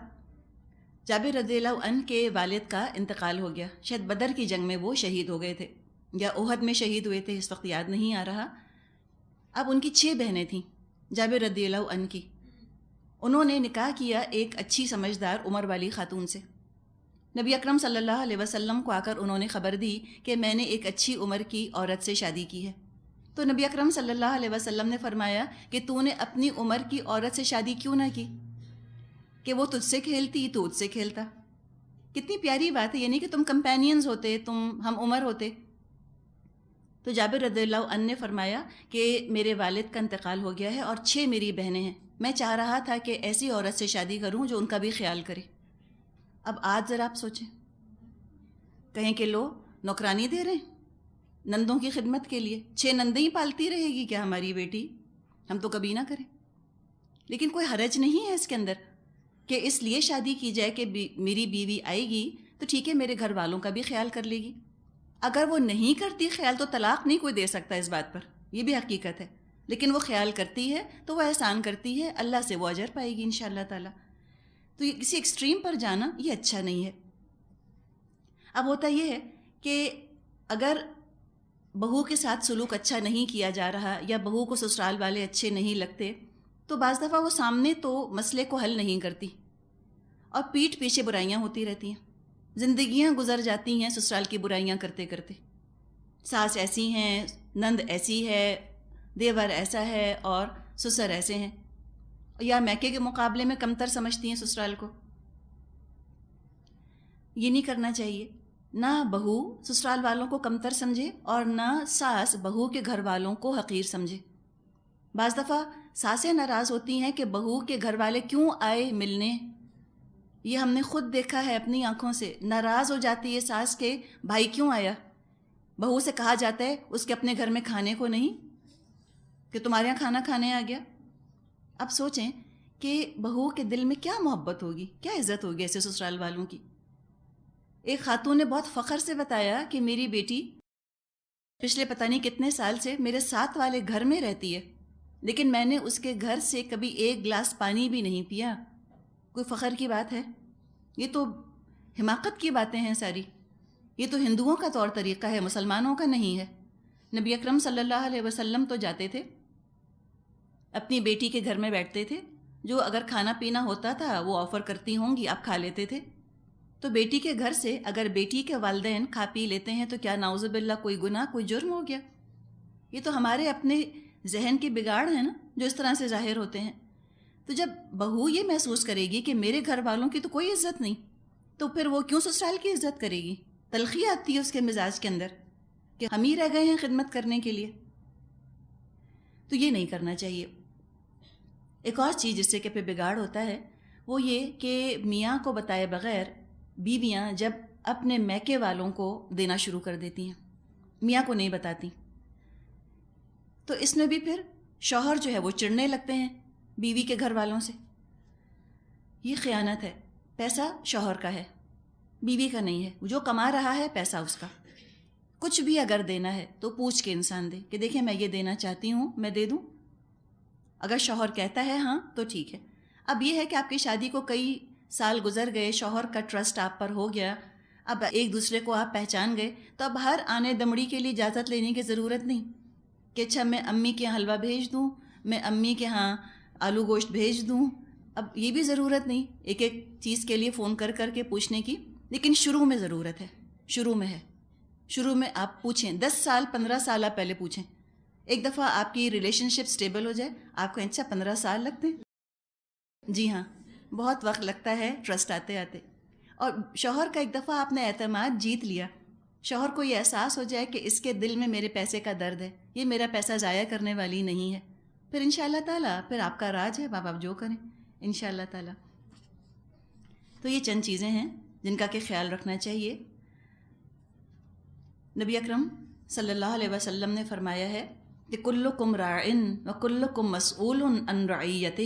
جابر رضی اللہ عنہ کے والد کا انتقال ہو گیا، شاید بدر کی جنگ میں وہ شہید ہو گئے تھے یا احد میں شہید ہوئے تھے، اس وقت یاد نہیں آ رہا۔ اب ان کی 6 بہنیں تھیں جابر رضی اللہ عنہ کی۔ انہوں نے نکاح کیا ایک اچھی سمجھدار عمر والی خاتون سے۔ نبی اکرم صلی اللہ علیہ وسلم کو آ کر انہوں نے خبر دی کہ میں نے ایک اچھی عمر کی عورت سے شادی کی ہے۔ تو نبی اکرم صلی اللہ علیہ وسلم نے فرمایا کہ تو نے اپنی عمر کی عورت سے شادی کیوں نہ کی، کہ وہ تجھ سے کھیلتی تو تجھ سے کھیلتا۔ کتنی پیاری بات ہے، یعنی کہ تم کمپینینز ہوتے، تم ہم عمر ہوتے۔ تو جابر رضی اللہ عنہ نے فرمایا کہ میرے والد کا انتقال ہو گیا ہے اور 6 میری بہنیں ہیں، میں چاہ رہا تھا کہ ایسی عورت سے شادی کروں جو ان کا بھی خیال کرے۔ اب آج ذرا آپ سوچیں، کہیں کہ لو نوکرانی دے رہے ہیں نندوں کی خدمت کے لیے، 6 نندیں ہی پالتی رہے گی کیا ہماری بیٹی؟ ہم تو کبھی نہ کریں۔ لیکن کوئی حرج نہیں ہے اس کے اندر کہ اس لیے شادی کی جائے کہ میری بیوی آئے گی تو ٹھیک ہے، میرے گھر والوں کا بھی خیال کر لے گی۔ اگر وہ نہیں کرتی خیال تو طلاق نہیں کوئی دے سکتا اس بات پر، یہ بھی حقیقت ہے، لیکن وہ خیال کرتی ہے تو وہ احسان کرتی ہے، اللہ سے وہ اجر پائے گی انشاءاللہ تعالی۔ تو یہ کسی ایکسٹریم پر جانا یہ اچھا نہیں ہے۔ اب ہوتا یہ ہے کہ اگر بہو کے ساتھ سلوک اچھا نہیں کیا جا رہا یا بہو کو سسرال والے اچھے نہیں لگتے تو بعض دفعہ وہ سامنے تو مسئلے کو حل نہیں کرتی اور پیٹھ پیچھے برائیاں ہوتی رہتی ہیں، زندگیاں گزر جاتی ہیں سسرال کی برائیاں کرتے کرتے۔ ساس ایسی ہیں، نند ایسی ہے، دیور ایسا ہے اور سسر ایسے ہیں، یا میکے کے مقابلے میں کمتر سمجھتی ہیں سسرال کو۔ یہ نہیں کرنا چاہیے، نہ بہو سسرال والوں کو کمتر سمجھے اور نہ ساس بہو کے گھر والوں کو حقیر سمجھے۔ بعض دفعہ ساسیں ناراض ہوتی ہیں کہ بہو کے گھر والے کیوں آئے ملنے، یہ ہم نے خود دیکھا ہے اپنی آنکھوں سے۔ ناراض ہو جاتی ہے ساس کے بھائی کیوں آیا، بہو سے کہا جاتا ہے اس کے اپنے گھر میں کھانے کو نہیں کہ تمہارے یہاں کھانا کھانے آ گیا۔ اب سوچیں کہ بہو کے دل میں کیا محبت ہوگی، کیا عزت ہوگی ایسے سسرال والوں کی۔ ایک خاتون نے بہت فخر سے بتایا کہ میری بیٹی پچھلے پتہ نہیں کتنے سال سے میرے ساتھ والے گھر میں رہتی ہے، لیکن میں نے اس کے گھر سے کبھی ایک گلاس پانی بھی نہیں پیا۔ کوئی فخر کی بات ہے؟ یہ تو حماقت کی باتیں ہیں ساری، یہ تو ہندوؤں کا طور طریقہ ہے، مسلمانوں کا نہیں ہے۔ نبی اکرم صلی اللہ علیہ وسلم تو جاتے تھے اپنی بیٹی کے گھر میں بیٹھتے تھے، جو اگر کھانا پینا ہوتا تھا وہ آفر کرتی ہوں گی، آپ کھا لیتے تھے. تو بیٹی کے گھر سے اگر بیٹی کے والدین کھا پی لیتے ہیں تو کیا نعوذ باللہ کوئی گناہ، کوئی جرم ہو گیا؟ یہ تو ہمارے اپنے ذہن کی بگاڑ ہے نا جو اس طرح سے ظاہر ہوتے ہیں. تو جب بہو یہ محسوس کرے گی کہ میرے گھر والوں کی تو کوئی عزت نہیں، تو پھر وہ کیوں سسرال کی عزت کرے گی؟ تلخی آتی ہے اس کے مزاج کے اندر کہ ہم ہی رہ گئے ہیں خدمت کرنے کے لیے. تو یہ نہیں کرنا چاہیے. ایک اور چیز جس سے کہ پہ بگاڑ ہوتا ہے وہ یہ کہ میاں کو بتائے بغیر بیویاں جب اپنے میکے والوں کو دینا شروع کر دیتی ہیں، میاں کو نہیں بتاتی، تو اس میں بھی پھر شوہر جو ہے وہ چڑنے لگتے ہیں بیوی کے گھر والوں سے. یہ خیانت ہے. پیسہ شوہر کا ہے، بیوی کا نہیں ہے. جو کما رہا ہے پیسہ اس کا. کچھ بھی اگر دینا ہے تو پوچھ کے انسان دے کہ دیکھیں میں یہ دینا چاہتی ہوں، میں دے دوں. اگر شوہر کہتا ہے ہاں تو ٹھیک ہے. اب یہ ہے کہ آپ کی شادی کو کئی سال گزر گئے، شوہر کا ٹرسٹ آپ پر ہو گیا، اب ایک دوسرے کو آپ پہچان گئے، تو اب ہر آنے دمڑی کے لیے اجازت لینے کی ضرورت نہیں کہ اچھا میں امی کے یہاں حلوہ بھیج دوں، میں امی کے ہاں آلو گوشت بھیج دوں. اب یہ بھی ضرورت نہیں ایک ایک چیز کے لیے فون کر کر کے پوچھنے کی. لیکن شروع میں ضرورت ہے، شروع میں ہے. شروع میں آپ پوچھیں، 10 سال 15 سال آپ پہلے پوچھیں. ایک دفعہ آپ کی ریلیشن شپ سٹیبل ہو جائے، آپ کو اچھا 15 سال لگتے ہیں؟ جی ہاں، بہت وقت لگتا ہے ٹرسٹ آتے آتے. اور شوہر کا ایک دفعہ آپ نے اعتماد جیت لیا، شوہر کو یہ احساس ہو جائے کہ اس کے دل میں میرے پیسے کا درد ہے، یہ میرا پیسہ ضائع کرنے والی نہیں ہے، پھر انشاءاللہ تعالیٰ پھر آپ کا راج ہے، آپ جو کریں انشاءاللہ تعالیٰ. تو یہ چند چیزیں ہیں جن کا کہ خیال رکھنا چاہیے. نبی اکرم صلی اللہ علیہ وسلم نے فرمایا ہے کہ کلکم راعن وکلکم مسئول عن رعیتہ،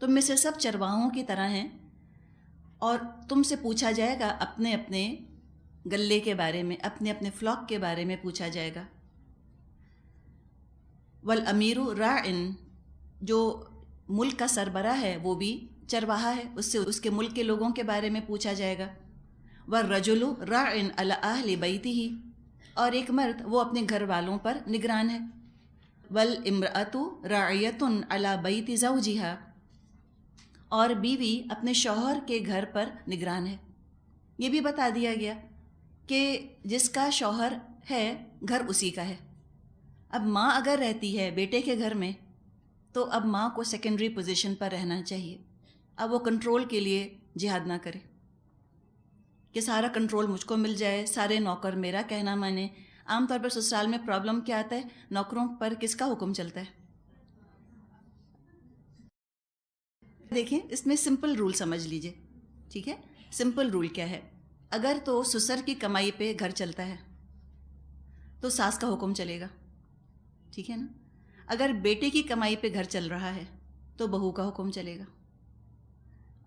تم میں سے سب چرواہوں کی طرح ہیں اور تم سے پوچھا جائے گا اپنے اپنے گلے کے بارے میں، اپنے اپنے فلاک کے بارے میں پوچھا جائے گا. والامیر راعن، جو ملک کا سربراہ ہے وہ بھی چرواہا ہے، اس سے اس کے ملک کے لوگوں کے بارے میں پوچھا جائے گا. والرجل راعن علی اہل بیتہ، اور ایک مرد وہ اپنے گھر والوں پر نگران ہے. والامرأۃ راعیۃ علی بیت زوجہا، اور بیوی اپنے شوہر کے گھر پر نگران ہے. یہ بھی بتا دیا گیا کہ جس کا شوہر ہے گھر اسی کا ہے. اب ماں اگر رہتی ہے بیٹے کے گھر میں تو اب ماں کو سیکنڈری پوزیشن پر رہنا چاہیے. اب وہ کنٹرول کے لیے جہاد نہ کرے کہ سارا کنٹرول مجھ کو مل جائے، سارے نوکر میرا کہنا مانے. عام طور پر سسرال میں پرابلم کیا آتا ہے، نوکروں پر کس کا حکم چلتا ہے؟ دیکھیں اس میں سمپل رول سمجھ لیجئے، ٹھیک ہے؟ سمپل رول کیا ہے؟ اگر تو سسر کی کمائی پہ گھر چلتا ہے تو ساس کا حکم چلے گا، ٹھیک ہے نا؟ اگر بیٹے کی کمائی پہ گھر چل رہا ہے تو بہو کا حکم چلے گا.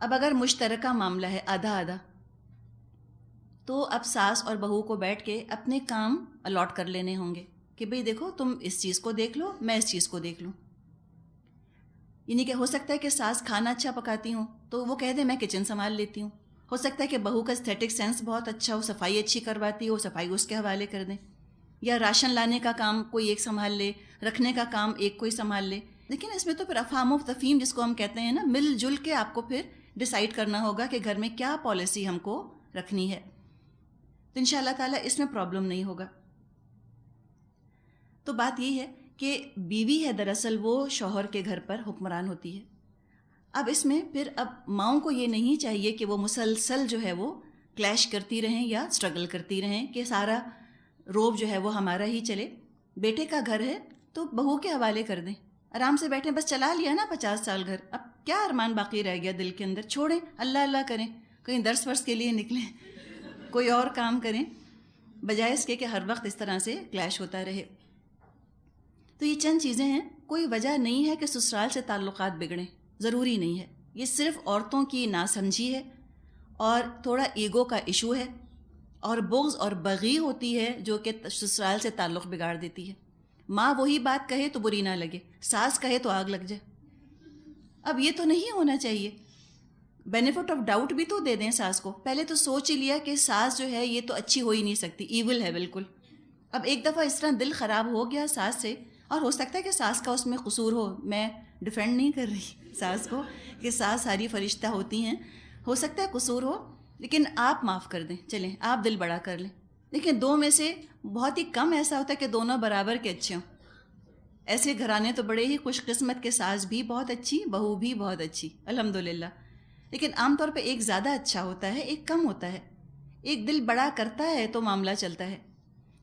اب اگر مشترکہ معاملہ ہے آدھا آدھا، تو اب ساس اور بہو کو بیٹھ کے اپنے کام الاٹ کر لینے ہوں گے کہ بھئی دیکھو تم اس چیز کو دیکھ لو، میں اس چیز کو دیکھ لوں. یعنی کہ ہو سکتا ہے کہ ساس کھانا اچھا پکاتی ہوں تو وہ کہہ دے میں کچن سنبھال لیتی ہوں. ہو سکتا ہے کہ بہو کا اسٹیٹک سینس بہت اچھا ہو، صفائی اچھی کرواتی ہو، صفائی اس کے حوالے کر دیں. یا راشن لانے کا کام کوئی ایک سنبھال لے، رکھنے کا کام ایک کوئی سنبھال لے. لیکن اس میں تو پھر افہام و تفہیم جس کو ہم کہتے ہیں نا، مل جل کے آپ کو پھر ڈیسائیڈ کرنا ہوگا کہ گھر میں کیا پالیسی ہم کو رکھنی ہے. تو انشاءاللہ تعالیٰ اس میں پرابلم نہیں ہوگا. تو بات یہ ہے کہ بیوی ہے دراصل وہ شوہر کے گھر پر حکمران ہوتی ہے. اب اس میں پھر اب ماؤں کو یہ نہیں چاہیے کہ وہ مسلسل جو ہے وہ کلیش کرتی رہیں یا اسٹرگل کرتی رہیں کہ سارا روب جو ہے وہ ہمارا ہی چلے. بیٹے کا گھر ہے تو بہو کے حوالے کر دیں، آرام سے بیٹھیں، بس چلا لیا نا 50 سال گھر، اب کیا ارمان باقی رہ گیا دل کے اندر؟ چھوڑیں، اللہ اللہ کریں، کہیں درس ورس کے لیے نکلیں، کوئی اور کام کریں، بجائے اس کے کہ ہر وقت اس طرح سے کلیش ہوتا رہے. تو یہ چند چیزیں ہیں، کوئی وجہ نہیں ہے کہ سسرال سے تعلقات بگڑیں، ضروری نہیں ہے. یہ صرف عورتوں کی ناسمجھی ہے اور تھوڑا ایگو کا ایشو ہے اور بغض اور بغی ہوتی ہے جو کہ سسرال سے تعلق بگاڑ دیتی ہے. ماں وہی بات کہے تو بری نہ لگے، ساس کہے تو آگ لگ جائے. اب یہ تو نہیں ہونا چاہیے. بینیفٹ آف ڈاؤٹ بھی تو دے دیں ساس کو. پہلے تو سوچ ہی لیا کہ ساس جو ہے یہ تو اچھی ہو ہی نہیں سکتی، ایول ہے بالکل. اب ایک دفعہ اس طرح دل خراب ہو گیا ساس سے، اور ہو سکتا ہے کہ ساس کا اس میں قصور ہو، میں ڈیفینڈ نہیں کر رہی ساس کو کہ ساس ساری فرشتہ ہوتی ہیں، ہو سکتا ہے قصور ہو، لیکن آپ معاف کر دیں، چلیں آپ دل بڑا کر لیں. لیکن دو میں سے بہت ہی کم ایسا ہوتا ہے کہ دونوں برابر کے اچھے ہوں. ایسے گھرانے تو بڑے ہی خوش قسمت کے، ساس بھی بہت اچھی، بہو بھی بہت اچھی الحمدللہ. لیکن عام طور پہ ایک زیادہ اچھا ہوتا ہے، ایک کم ہوتا ہے. ایک دل بڑا کرتا ہے تو معاملہ چلتا ہے.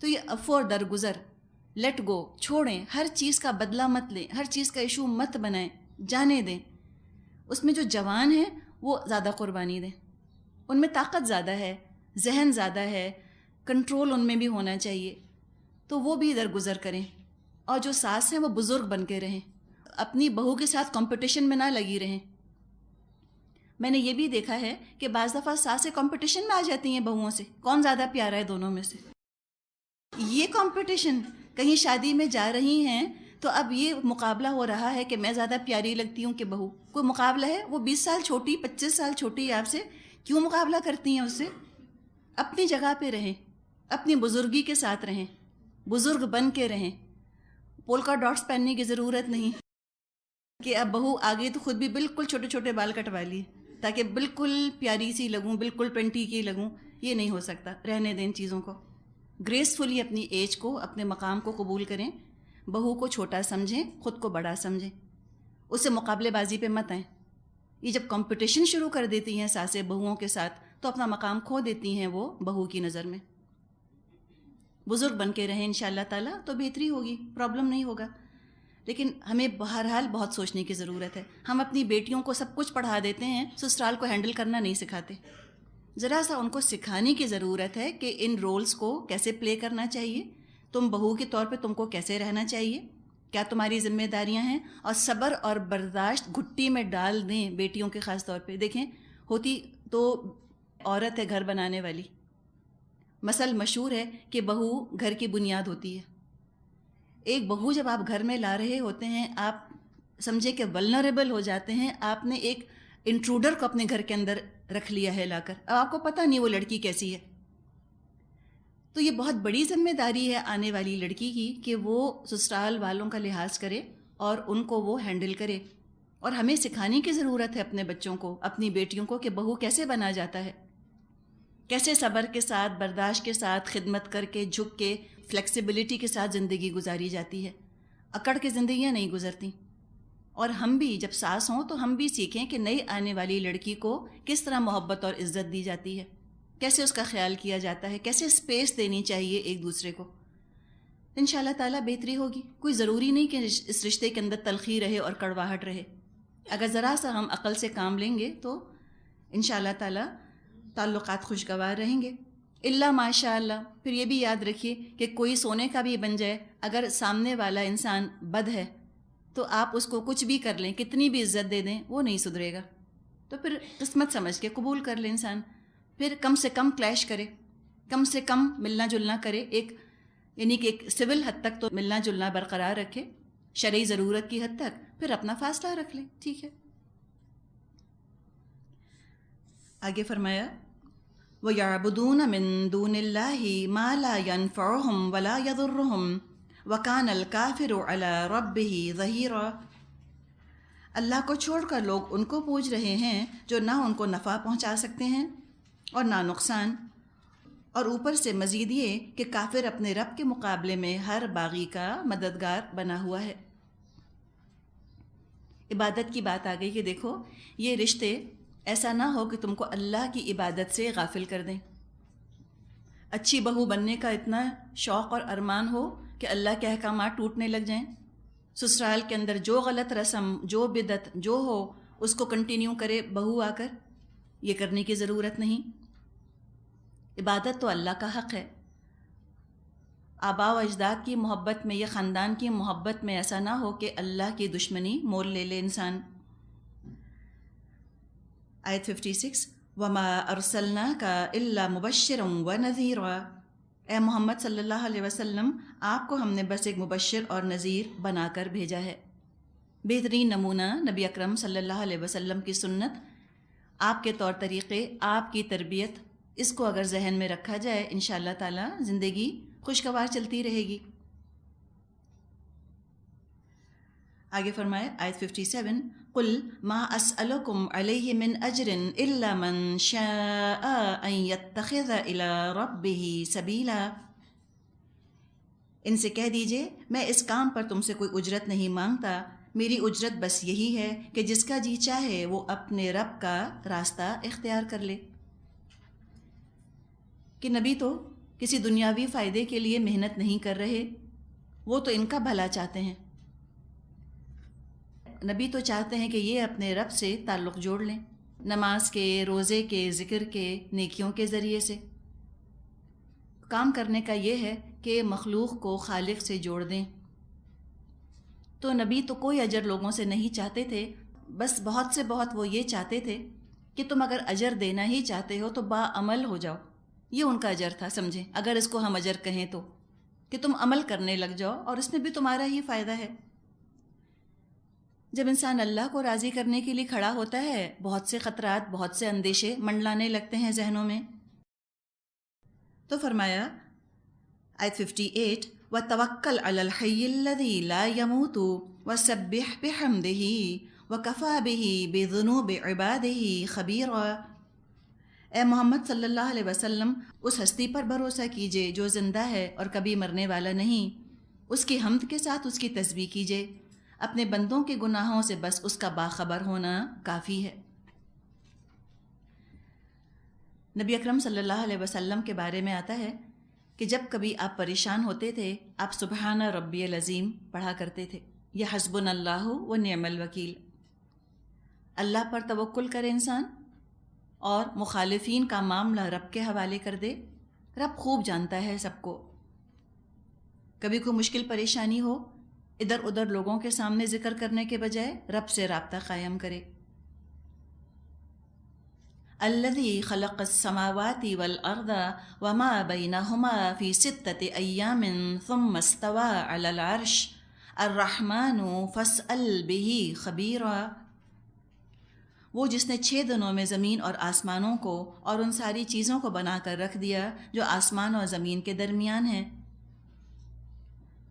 تو یہ عفو اور درگزر، لیٹ گو، چھوڑیں، ہر چیز کا بدلہ مت لیں، ہر چیز کا ایشو مت بنائیں، جانے دیں. اس میں جو جوان ہیں وہ زیادہ قربانی دیں، ان میں طاقت زیادہ ہے، ذہن زیادہ ہے، کنٹرول ان میں بھی ہونا چاہیے، تو وہ بھی درگزر کریں. اور جو ساس ہیں وہ بزرگ بن کے رہیں، اپنی بہو کے ساتھ کمپٹیشن میں نہ لگی رہیں. میں نے یہ بھی دیکھا ہے کہ بعض دفعہ ساسیں کمپٹیشن میں آ جاتی ہیں بہوؤں سے، کون زیادہ پیارا ہے دونوں میں سے. یہ کمپٹیشن، کہیں شادی میں جا رہی ہیں تو اب یہ مقابلہ ہو رہا ہے کہ میں زیادہ پیاری لگتی ہوں کہ بہو. کوئی مقابلہ ہے؟ وہ 20 سال چھوٹی، 25 سال چھوٹی آپ سے، کیوں مقابلہ کرتی ہیں اس سے؟ اپنی جگہ پہ رہیں، اپنی بزرگی کے ساتھ رہیں، بزرگ بن کے رہیں. پولکا ڈاٹس پہننے کی ضرورت نہیں کہ اب بہو آگے تو خود بھی بالکل چھوٹے چھوٹے بال کٹوا لیے تاکہ بالکل پیاری سی لگوں، بالکل 20 کی لگوں. یہ نہیں ہو سکتا. رہنے دیں ان چیزوں کو. گریسفلی اپنی ایج کو، اپنے مقام کو قبول کریں. بہو کو چھوٹا سمجھیں، خود کو بڑا سمجھیں، اس سے مقابلے بازی پہ مت آئیں. یہ جب کمپٹیشن شروع کر دیتی ہیں ساسیں بہوؤں کے ساتھ تو اپنا مقام کھو دیتی ہیں وہ بہو کی نظر میں. بزرگ بن کے رہیں انشاءاللہ تعالیٰ تو بہتری ہوگی، پرابلم نہیں ہوگا. لیکن ہمیں بہرحال بہت سوچنے کی ضرورت ہے. ہم اپنی بیٹیوں کو سب کچھ پڑھا دیتے ہیں، سسرال کو ہینڈل کرنا نہیں سکھاتے. ذرا سا ان کو سکھانے کی ضرورت ہے کہ ان رولز کو کیسے پلے کرنا چاہیے، تم بہو کے طور پہ تم کو کیسے رہنا چاہیے، کیا تمہاری ذمہ داریاں ہیں. اور صبر اور برداشت گھٹی میں ڈال دیں بیٹیوں کے. خاص طور پہ دیکھیں، ہوتی تو عورت ہے گھر بنانے والی. مثل مشہور ہے کہ بہو گھر کی بنیاد ہوتی ہے. ایک بہو جب آپ گھر میں لا رہے ہوتے ہیں، آپ سمجھے کہ ولنریبل ہو جاتے ہیں. آپ نے ایک انٹروڈر کو اپنے گھر کے اندر رکھ لیا ہے لا کر، اب آپ کو پتہ نہیں وہ لڑکی کیسی ہے. تو یہ بہت بڑی ذمہ داری ہے آنے والی لڑکی کی کہ وہ سسرال والوں کا لحاظ کرے اور ان کو وہ ہینڈل کرے. اور ہمیں سکھانے کی ضرورت ہے اپنے بچوں کو، اپنی بیٹیوں کو، کہ بہو کیسے بنا جاتا ہے، کیسے صبر کے ساتھ، برداشت کے ساتھ، خدمت کر کے، جھک کے، فلیکسیبلٹی کے ساتھ زندگی گزاری جاتی ہے. اکڑ کے زندگیاں نہیں گزرتی. اور ہم بھی جب ساس ہوں تو ہم بھی سیکھیں کہ نئی آنے والی لڑکی کو کس طرح محبت اور عزت دی جاتی ہے، کیسے اس کا خیال کیا جاتا ہے، کیسے اسپیس دینی چاہیے ایک دوسرے کو. انشاءاللہ تعالیٰ بہتری ہوگی. کوئی ضروری نہیں کہ اس رشتے کے اندر تلخی رہے اور کڑواہٹ رہے. اگر ذرا سا ہم عقل سے کام لیں گے تو انشاءاللہ تعالیٰ تعلقات خوشگوار رہیں گے. اللہ ماشاء اللہ. پھر یہ بھی یاد رکھیے کہ کوئی سونے کا بھی بن جائے، اگر سامنے والا انسان بد ہے تو آپ اس کو کچھ بھی کر لیں، کتنی بھی عزت دے دیں، وہ نہیں سدھرے گا. تو پھر قسمت سمجھ کے قبول کر لے انسان. پھر کم سے کم کلیش کرے، کم سے کم ملنا جلنا کرے، ایک یعنی کہ ایک سول حد تک تو ملنا جلنا برقرار رکھے، شرعی ضرورت کی حد تک، پھر اپنا فاصلہ رکھ لیں. ٹھیک ہے. آگے فرمایا وَيَعْبُدُونَ مِن دُونِ اللَّهِ مَا لَا يَنفَعُهُمْ وَلَا يَضُرُّهُمْ وَكَانَ الْكَافِرُ عَلَى رَبِّهِ ظَهِيرًا. اللہ کو چھوڑ کر لوگ ان کو پوج رہے ہیں جو نہ ان کو نفع پہنچا سکتے ہیں اور نہ نقصان. اور اوپر سے مزید یہ کہ کافر اپنے رب کے مقابلے میں ہر باغی کا مددگار بنا ہوا ہے. عبادت کی بات آ گئی کہ دیکھو یہ رشتے ایسا نہ ہو کہ تم کو اللہ کی عبادت سے غافل کر دیں. اچھی بہو بننے کا اتنا شوق اور ارمان ہو کہ اللہ کے احکامات ٹوٹنے لگ جائیں. سسرال کے اندر جو غلط رسم، جو بدعت جو ہو اس کو کنٹینیو کرے بہو آ کر. یہ کرنے کی ضرورت نہیں. عبادت تو اللہ کا حق ہے. آباء و اجداد کی محبت میں یا خاندان کی محبت میں ایسا نہ ہو کہ اللہ کی دشمنی مول لے لے انسان. آیت 56 وَمَا أَرْسَلْنَاكَ إِلَّا مُبَشِّرًا وَنَذِيرًا. اے محمد صلی اللہ علیہ وسلم، آپ کو ہم نے بس ایک مبشر اور نذیر بنا کر بھیجا ہے. بہترین نمونہ نبی اکرم صلی اللہ علیہ وسلم کی سنت، آپ کے طور طریقے، آپ کی تربیت، اس کو اگر ذہن میں رکھا جائے انشاءاللہ تعالی زندگی خوشگوار چلتی رہے گی. آگے فرمائے آیت 57، قل ما اسألکم علیہ من اجر الا من شاء ان یتخذ الی ربہ سبیلا، ان سے کہہ دیجئے میں اس کام پر تم سے کوئی اجرت نہیں مانگتا، میری اجرت بس یہی ہے کہ جس کا جی چاہے وہ اپنے رب کا راستہ اختیار کر لے۔ کہ نبی تو کسی دنیاوی فائدے کے لیے محنت نہیں کر رہے، وہ تو ان کا بھلا چاہتے ہیں۔ نبی تو چاہتے ہیں کہ یہ اپنے رب سے تعلق جوڑ لیں، نماز کے، روزے کے، ذکر کے، نیکیوں کے ذریعے سے۔ کام کرنے کا یہ ہے کہ مخلوق کو خالق سے جوڑ دیں۔ تو نبی تو کوئی اجر لوگوں سے نہیں چاہتے تھے، بس بہت سے بہت وہ یہ چاہتے تھے کہ تم اگر اجر دینا ہی چاہتے ہو تو باعمل ہو جاؤ، یہ ان کا اجر تھا، سمجھیں اگر اس کو ہم اجر کہیں تو، کہ تم عمل کرنے لگ جاؤ اور اس میں بھی تمہارا ہی فائدہ ہے۔ جب انسان اللہ کو راضی کرنے کے لیے کھڑا ہوتا ہے، بہت سے خطرات، بہت سے اندیشے منڈلانے لگتے ہیں ذہنوں میں۔ تو فرمایا آیت 58، وَتَوَكَّلْ عَلَى الْحَيِّ الَّذِي لَا يَمُوتُ وَسَبِّحْ بِحَمْدِهِ وَكَفَى بِهِ بِذُنُوبِ عِبَادِهِ خَبِيرًا۔ اے محمد صلی اللہ علیہ وسلم، اس ہستی پر بھروسہ کیجئے جو زندہ ہے اور کبھی مرنے والا نہیں، اس کی حمد کے ساتھ اس کی تسبیح کیجئے، اپنے بندوں کے گناہوں سے بس اس کا باخبر ہونا کافی ہے۔ نبی اکرم صلی اللہ علیہ وسلم کے بارے میں آتا ہے کہ جب کبھی آپ پریشان ہوتے تھے، آپ سبحان ربی العظیم پڑھا کرتے تھے، یا حسبنا اللہ و نعم الوکیل۔ اللہ پر توکل کرے انسان اور مخالفین کا معاملہ رب کے حوالے کر دے، رب خوب جانتا ہے سب کو۔ کبھی کوئی مشکل پریشانی ہو، ادھر ادھر لوگوں کے سامنے ذکر کرنے کے بجائے رب سے رابطہ قائم کرے۔ الذی خلق السماوات والارض وما بینہما فی 6 ایام ثم استوى علی العرش الرحمن فاسأل بہ خبیرا۔ وہ جس نے 6 دنوں میں زمین اور آسمانوں کو اور ان ساری چیزوں کو بنا کر رکھ دیا جو آسمان اور زمین کے درمیان ہیں،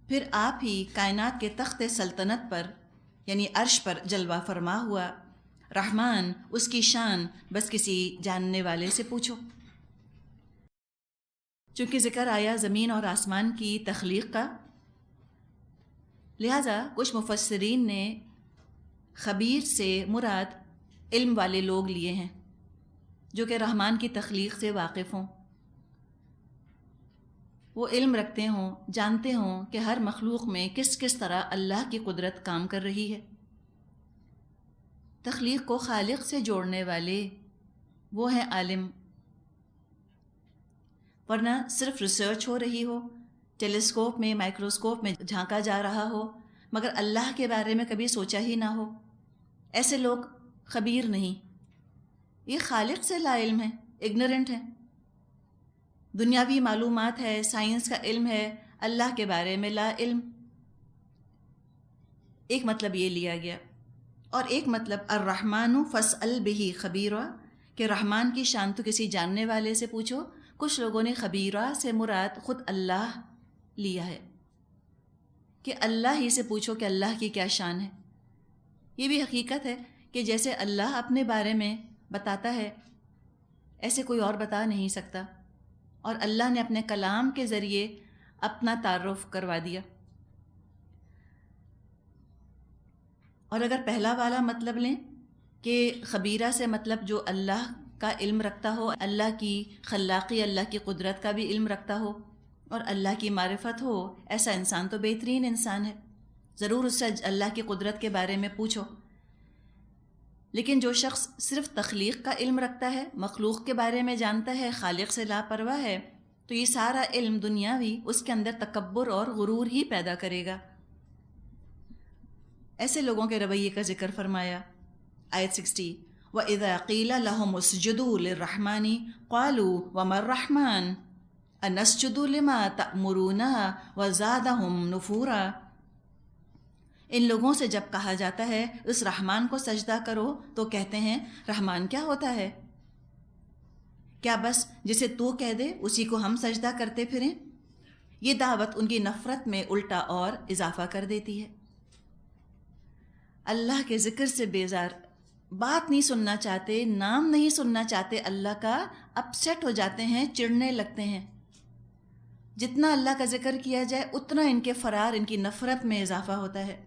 پھر آپ ہی کائنات کے تخت سلطنت پر یعنی عرش پر جلوہ فرما ہوا، رحمان، اس کی شان بس کسی جاننے والے سے پوچھو۔ چونکہ ذکر آیا زمین اور آسمان کی تخلیق کا، لہذا کچھ مفسرین نے خبیر سے مراد علم والے لوگ لیے ہیں جو کہ رحمان کی تخلیق سے واقف ہوں، وہ علم رکھتے ہوں، جانتے ہوں کہ ہر مخلوق میں کس کس طرح اللہ کی قدرت کام کر رہی ہے۔ تخلیق کو خالق سے جوڑنے والے وہ ہیں عالم، ورنہ صرف ریسرچ ہو رہی ہو، ٹیلیسکوپ میں، مائکروسکوپ میں جھانکا جا رہا ہو، مگر اللہ کے بارے میں کبھی سوچا ہی نہ ہو، ایسے لوگ خبیر نہیں، یہ خالق سے لا علم ہیں، اگنورنٹ ہیں۔ دنیاوی معلومات ہے، سائنس کا علم ہے، اللہ کے بارے میں لا علم۔ ایک مطلب یہ لیا گیا، اور ایک مطلب الرحمن فاسأل بہ خبیرا، کہ رحمان کی شان تو کسی جاننے والے سے پوچھو۔ کچھ لوگوں نے خبیرہ سے مراد خود اللہ لیا ہے، کہ اللہ ہی سے پوچھو کہ اللہ کی کیا شان ہے۔ یہ بھی حقیقت ہے کہ جیسے اللہ اپنے بارے میں بتاتا ہے، ایسے کوئی اور بتا نہیں سکتا، اور اللہ نے اپنے کلام کے ذریعے اپنا تعارف کروا دیا۔ اور اگر پہلا والا مطلب لیں کہ خبیرہ سے مطلب جو اللہ کا علم رکھتا ہو، اللہ کی خلاقی، اللہ کی قدرت کا بھی علم رکھتا ہو اور اللہ کی معرفت ہو، ایسا انسان تو بہترین انسان ہے، ضرور اس سے اللہ کی قدرت کے بارے میں پوچھو۔ لیکن جو شخص صرف تخلیق کا علم رکھتا ہے، مخلوق کے بارے میں جانتا ہے، خالق سے لاپرواہ ہے، تو یہ سارا علم دنیاوی اس کے اندر تکبر اور غرور ہی پیدا کرے گا۔ ایسے لوگوں کے رویے کا ذکر فرمایا آیت 60، وَإِذَا قِيلَ لَهُمُ اسْجُدُوا لِلرَّحْمَنِ قَالُوا وَمَا الرَّحْمَنُ أَنَسْجُدُ لِمَا تَأْمُرُونَا وَزَادَهُمْ نُفُورًا۔ ان لوگوں سے جب کہا جاتا ہے اس رحمان کو سجدہ کرو تو کہتے ہیں رحمان کیا ہوتا ہے؟ کیا بس جسے تو کہہ دے اسی کو ہم سجدہ کرتے پھریں؟ یہ دعوت ان کی نفرت میں الٹا اور اضافہ کر دیتی ہے۔ اللہ کے ذکر سے بیزار، بات نہیں سننا چاہتے، نام نہیں سننا چاہتے اللہ کا، اپسیٹ ہو جاتے ہیں، چڑنے لگتے ہیں۔ جتنا اللہ کا ذکر کیا جائے اتنا ان کے فرار، ان کی نفرت میں اضافہ ہوتا ہے۔